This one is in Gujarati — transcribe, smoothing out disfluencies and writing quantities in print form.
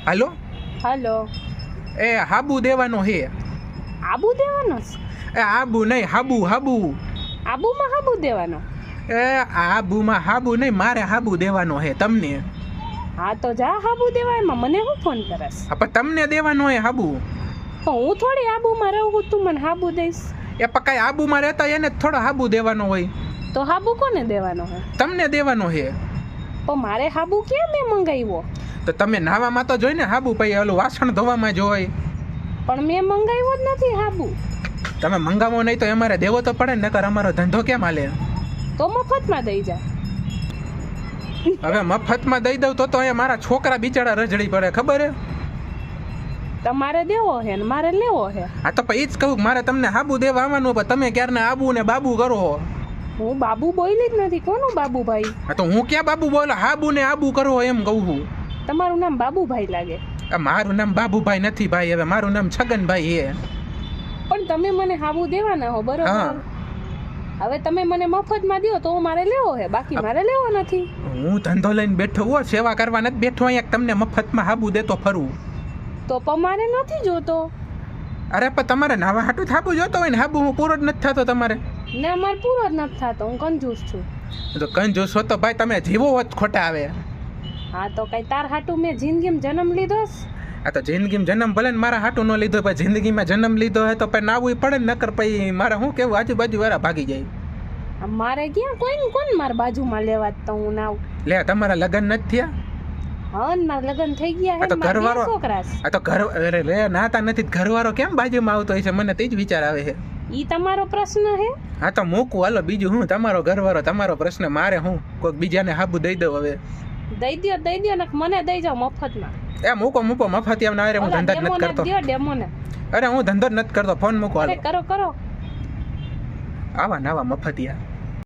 હાલો હાલો. એ હાબુ દેવાનો હે. આબુ દેવાનો છે? એ આબુ નહીં, હાબુ હાબુ. આબુમાં હાબુ દેવાનો? એ આબુમાં હાબુ નહીં, મારે હાબુ દેવાનો હે તમને. હા તો જા હાબુ દેવા, એમાં મને હું ફોન કરસ? પણ તમને દેવાનો હે હાબુ. તો હું થોડી આબુમાં રહું, તું મને હાબુ દઈશ? એ પણ કાંઈ આબુમાં રહેતા એને જ થોડો હાબુ દેવાનો હોય. તો હાબુ કોને દેવાનો હે? તમને દેવાનો હે. તો મારે હાબુ ક્યાં મેં મંગાવ્યો? તો તમે નાવામાં તો જોઈ ને હાબુ, પછી ઓલું વાસણ ધોવામાં જોઈ. પણ મેં મંગાવ્યો જ નથી હાબુ. તમે મંગાવો નહીં તો અમારે દેવો તો પડે ને, નકર અમારો ધંધો કેમ હાલે? તો મફતમાં દઈ જા. હવે મફતમાં દઈ દઉં તો અહીંયા મારા છોકરા બિચારા રજડી પડે, ખબર હે? તમારે દેવો હે ને મારે લેવો હે. હા તો પછી જ કહું, મારે તમને હાબુ દેવા આવવાનું, પણ તમે ક્યારના આબુ ને બાબુ કરો. હું બાબુ બોલી જ નથી. કોનું બાબુભાઈ? હા તો હું ક્યાં બાબુ બોલો? હાબુ ને આબુ કરો એમ કહું છું. તમારું નામ બાબુભાઈ લાગે. મારું નામ બાબુભાઈ નથી ભાઈ, હવે મારું નામ છગનભાઈ હે. પણ તમે મને હાબુ દેવાના હો, હા. બરોબર? હવે તમે મને મફતમાં દો તો મારે લેવો હે, બાકી મારે લેવો નથી. હું ધંધો લઈને બેઠો હો, સેવા કરવા નથી બેઠો અહીંયા તમને મફતમાં હાબુ દેતો ફરું. તો મારે નથી જોતો. અરે પણ તમારે નાવા હાટું હાબુ જોતો હોય ને, હાબુ હું પૂરો જ નથી થતો તમારે. ને અમારે પૂરો જ નથી થતો, હું કંજૂસ છું. તો કંજૂસ હો તો ભાઈ તમે જીવો હોત ખોટા આવે. હા તો કઈ તાર હાટું મેં જિંદગીમાં જન્મ લીધો છે? આ તો જિંદગીમાં જન્મ ભલે ને મારા હાટું ન લીધો, પણ જિંદગીમાં જન્મ લીધો હોય તો પછી નાવું પડે ને, નકર પછી મારે શું કેવું આજુબાજુ વાળા ભાગી જાય. મારે ક્યાં કોણ મારા બાજુમાં લેવા તો હું નાવ? લે તમારા લગ્ન નથી થયા? હા ને મારા લગ્ન થઈ ગયા હે. આ તો ઘરવાળો છોકરા છે. આ તો ઘર અરે રે નાતા નથી, ઘરવાળો કેમ બાજુમાં આવતો હોય છે? મને તે જ વિચાર આવે છે. ઈ તમારો પ્રશ્ન હે. હા તો મૂકું, હાલો બીજું હું, તમારો ઘરવાળો તમારો પ્રશ્ન, મારે હું કોઈક બીજાને હાબુ દઈ દઉં હવે. દઈ દ્યો ને મને દઈ જાવ મફતમાં. એ મૂકો મફતિયા ના, અરે હું ધંધો જ નથી કરતો. ડેમોને અરે હું ધંધો જ નથી કરતો, ફોન મૂકો હાલો. કરો આવા નવા મફતિયા.